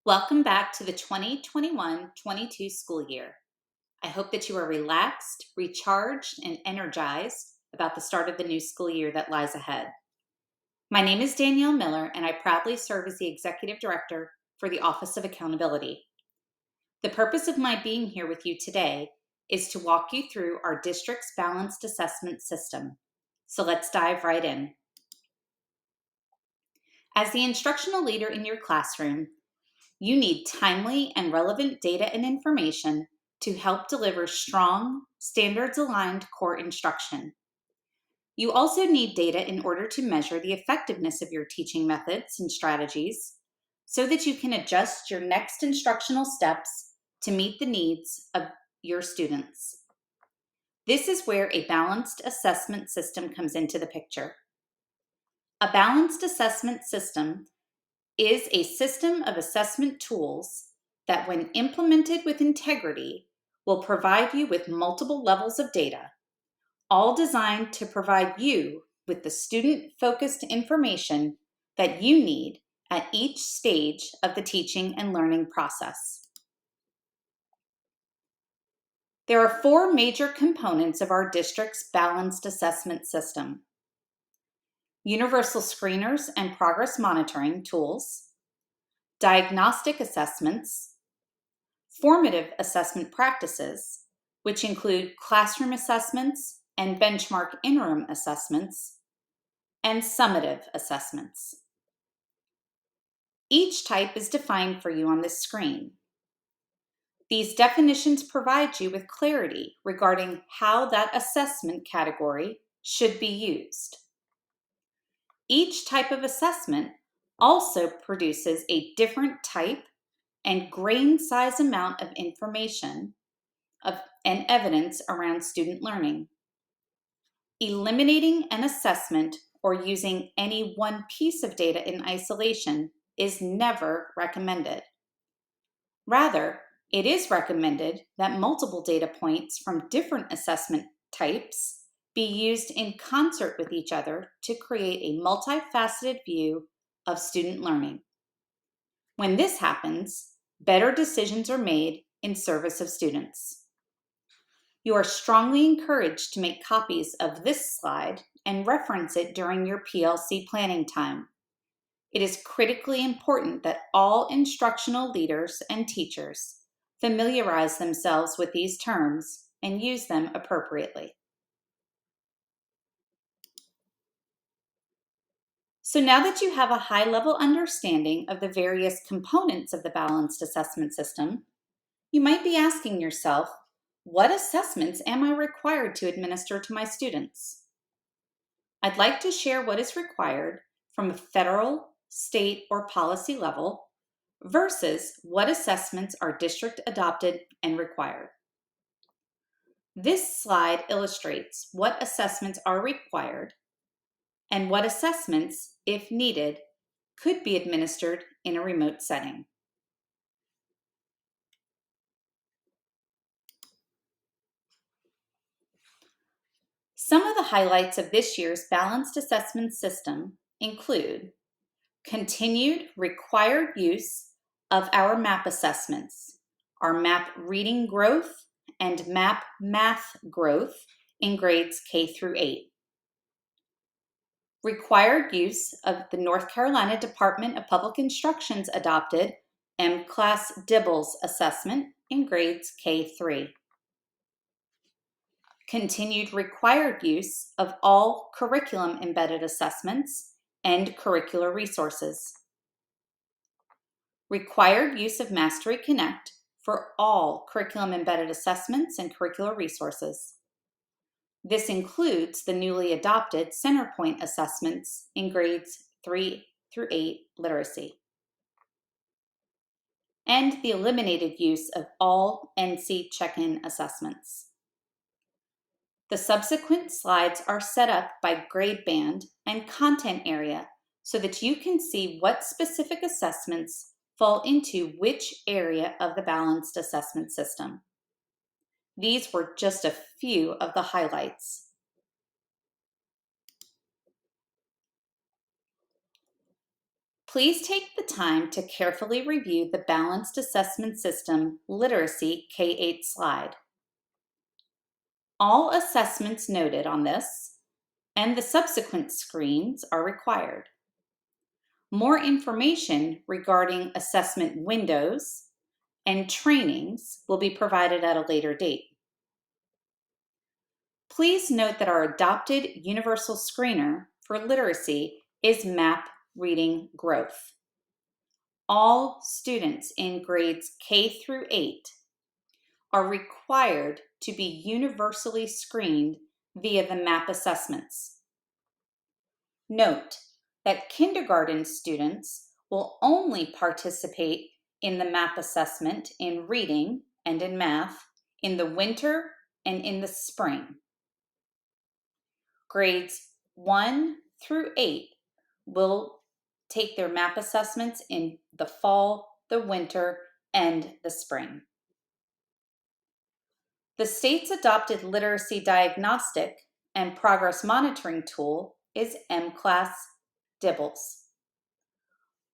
Welcome back to the 2021-22 school year. I hope that you are relaxed, recharged, and energized about the start of the new school year that lies ahead. My name is Danielle Miller, and I proudly serve as the Executive Director for the Office of Accountability. The purpose of my being here with you today is to walk you through our district's balanced assessment system. So let's dive right in. As the instructional leader in your classroom, you need timely and relevant data and information to help deliver strong, standards-aligned core instruction. You also need data in order to measure the effectiveness of your teaching methods and strategies so that you can adjust your next instructional steps to meet the needs of your students. This is where a balanced assessment system comes into the picture. A balanced assessment system is a system of assessment tools that, when implemented with integrity, will provide you with multiple levels of data, all designed to provide you with the student-focused information that you need at each stage of the teaching and learning process. There are four major components of our district's balanced assessment system: universal screeners and progress monitoring tools, diagnostic assessments, formative assessment practices, which include classroom assessments and benchmark interim assessments, and summative assessments. Each type is defined for you on this screen. These definitions provide you with clarity regarding how that assessment category should be used. Each type of assessment also produces a different type and grain size amount of information and evidence around student learning. Eliminating an assessment or using any one piece of data in isolation is never recommended. Rather, it is recommended that multiple data points from different assessment types be used in concert with each other to create a multifaceted view of student learning. When this happens, better decisions are made in service of students. You are strongly encouraged to make copies of this slide and reference it during your PLC planning time. It is critically important that all instructional leaders and teachers familiarize themselves with these terms and use them appropriately. So now that you have a high-level understanding of the various components of the balanced assessment system, you might be asking yourself, what assessments am I required to administer to my students? I'd like to share what is required from a federal, state, or policy level versus what assessments are district adopted and required. This slide illustrates what assessments are required and what assessments, if needed, could be administered in a remote setting. Some of the highlights of this year's balanced assessment system include continued required use of our MAP assessments, our MAP reading growth and MAP math growth in grades K through 8. Required use of the North Carolina Department of Public Instruction's adopted M-Class DIBELS assessment in grades K-3. Continued required use of all curriculum embedded assessments and curricular resources. Required use of Mastery Connect for all curriculum embedded assessments and curricular resources. This includes the newly adopted Centerpoint assessments in grades 3 through 8 literacy, and the eliminated use of all NC check-in assessments. The subsequent slides are set up by grade band and content area so that you can see what specific assessments fall into which area of the balanced assessment system. These were just a few of the highlights. Please take the time to carefully review the Balanced Assessment System Literacy K-8 slide. All assessments noted on this and the subsequent screens are required. More information regarding assessment windows and trainings will be provided at a later date. Please note that our adopted universal screener for literacy is MAP Reading Growth. All students in grades K through 8 are required to be universally screened via the MAP assessments. Note that kindergarten students will only participate in the MAP assessment in reading and in math in the winter and in the spring. Grades 1 through 8 will take their MAP assessments in the fall, the winter, and the spring. The state's adopted literacy diagnostic and progress monitoring tool is MClass DIBELS.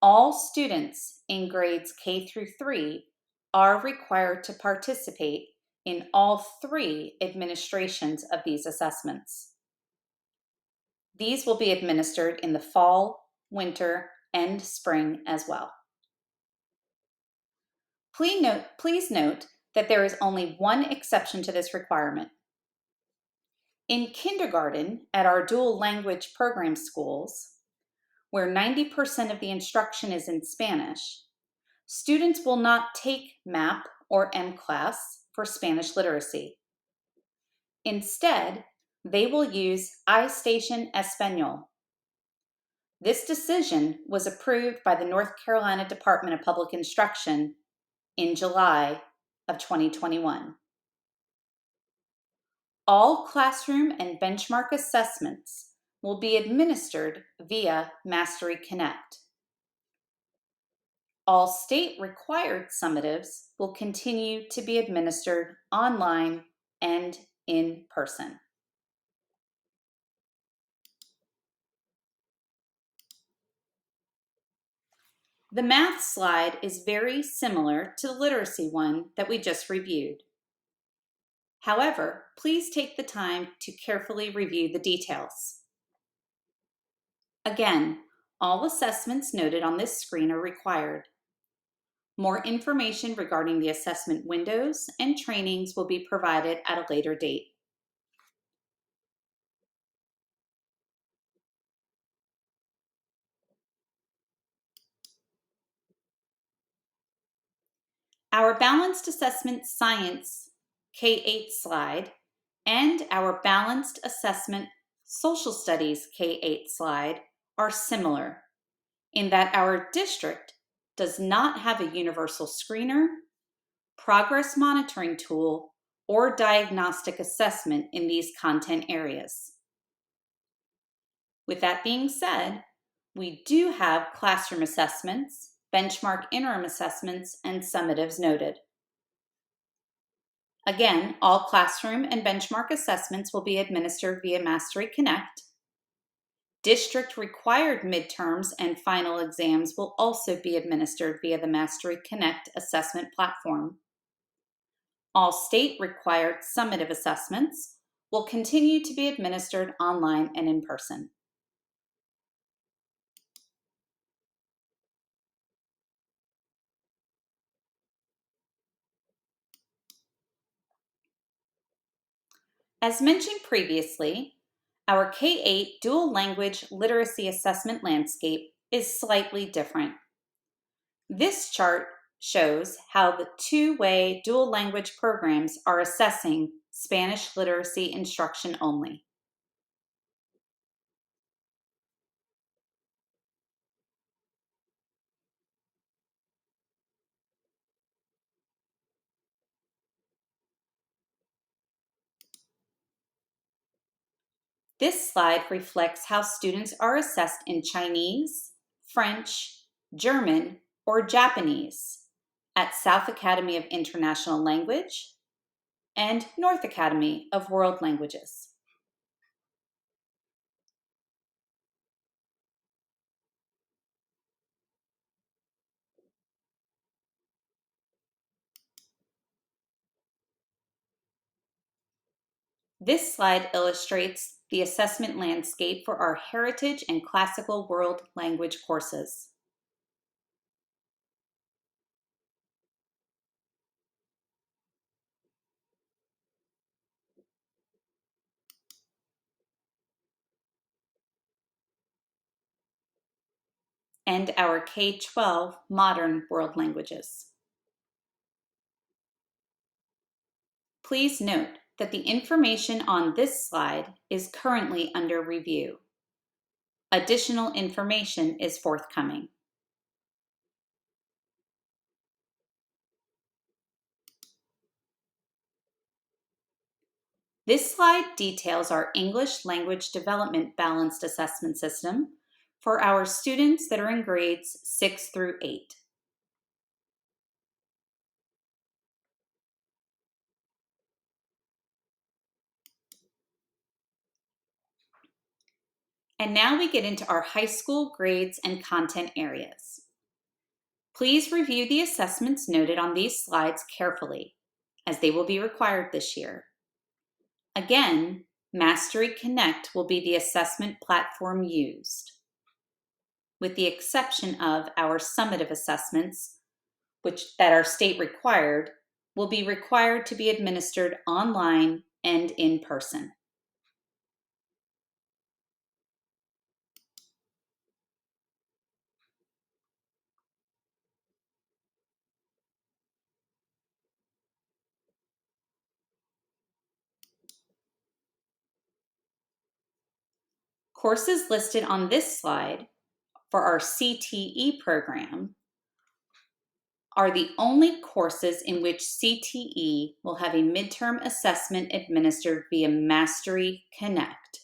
All students in grades K through 3 are required to participate in all 3 administrations of these assessments. These will be administered in the fall, winter, and spring as well. Please note that there is only one exception to this requirement. In kindergarten at our dual language program schools, where 90% of the instruction is in Spanish, students will not take MAP or MClass for Spanish literacy. Instead, they will use iStation Español. This decision was approved by the North Carolina Department of Public Instruction in July of 2021. All classroom and benchmark assessments will be administered via Mastery Connect. All state required summatives will continue to be administered online and in person. The math slide is very similar to the literacy one that we just reviewed. However, please take the time to carefully review the details. Again, all assessments noted on this screen are required. More information regarding the assessment windows and trainings will be provided at a later date. Our Balanced Assessment Science K-8 slide and our Balanced Assessment Social Studies K-8 slide are similar in that our district does not have a universal screener, progress monitoring tool, or diagnostic assessment in these content areas. With that being said, we do have classroom assessments, benchmark interim assessments, and summatives noted. Again, all classroom and benchmark assessments will be administered via Mastery Connect. District required midterms and final exams will also be administered via the Mastery Connect assessment platform. All state required summative assessments will continue to be administered online and in person. As mentioned previously, our K-8 dual language literacy assessment landscape is slightly different. This chart shows how the two-way dual language programs are assessing Spanish literacy instruction only. This slide reflects how students are assessed in Chinese, French, German, or Japanese at South Academy of International Language and North Academy of World Languages. This slide illustrates the assessment landscape for our Heritage and Classical World Language courses. And our K-12 Modern World Languages. Please note that the information on this slide is currently under review. Additional information is forthcoming. This slide details our English Language Development Balanced Assessment System for our students that are in grades 6 through 8. And now we get into our high school grades and content areas. Please review the assessments noted on these slides carefully, as they will be required this year. Again, Mastery Connect will be the assessment platform used, with the exception of our summative assessments, that are state required, will be required to be administered online and in person. Courses listed on this slide for our CTE program are the only courses in which CTE will have a midterm assessment administered via Mastery Connect.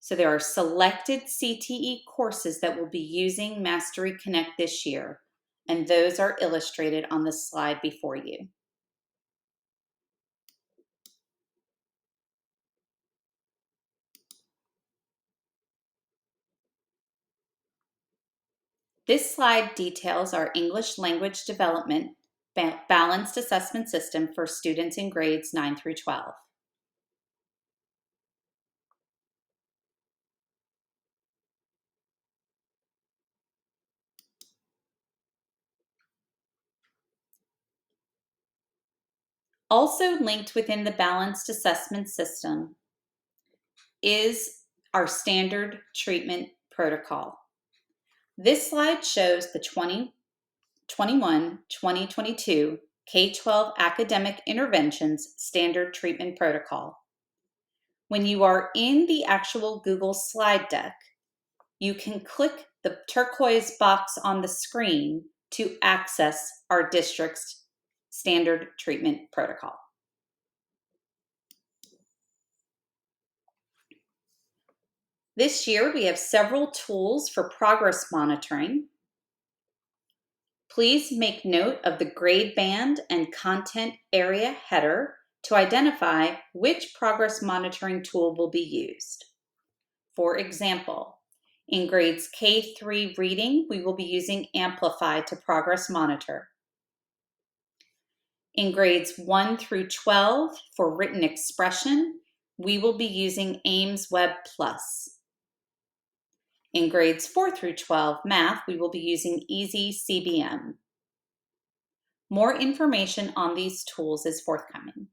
So there are selected CTE courses that will be using Mastery Connect this year, and those are illustrated on the slide before you. This slide details our English Language Development Balanced Assessment System for students in grades 9 through 12. Also linked within the Balanced Assessment System is our Standard Treatment Protocol. This slide shows the 2021-2022 K-12 Academic Interventions Standard Treatment Protocol. When you are in the actual Google slide deck, you can click the turquoise box on the screen to access our district's Standard Treatment Protocol. This year, we have several tools for progress monitoring. Please make note of the grade band and content area header to identify which progress monitoring tool will be used. For example, in grades K-3 reading, we will be using Amplify to progress monitor. In grades 1 through 12 for written expression, we will be using Ames Web Plus. In grades 4 through 12 math, we will be using Easy CBM. More information on these tools is forthcoming.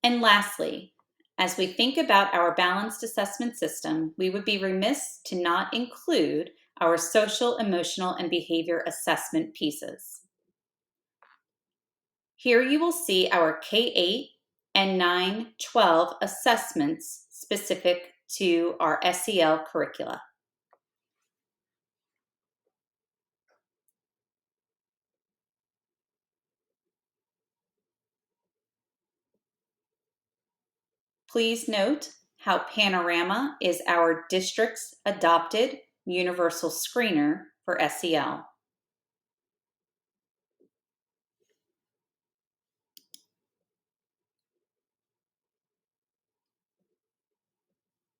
And lastly, as we think about our balanced assessment system, we would be remiss to not include our social, emotional, and behavior assessment pieces. Here you will see our K-8 and 9-12 assessments specific to our SEL curricula. Please note how Panorama is our district's adopted universal screener for SEL.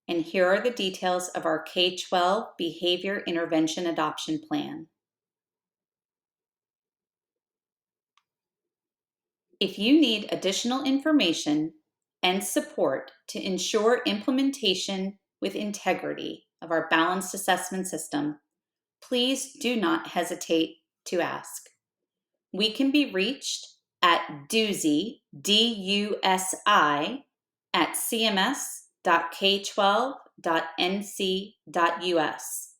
And here are the details of our K-12 Behavior Intervention Adoption Plan. If you need additional information and support to ensure implementation with integrity of our balanced assessment system, please do not hesitate to ask. We can be reached at DUSI, D-U-S-I, at cms.k12.nc.us.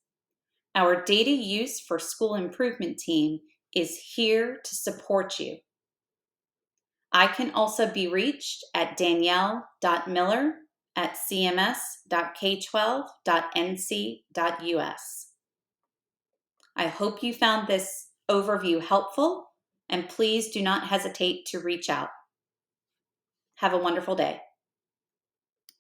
Our data use for school improvement team is here to support you. I can also be reached at danielle.miller@cms.k12.nc.us. I hope you found this overview helpful, and please do not hesitate to reach out. Have a wonderful day.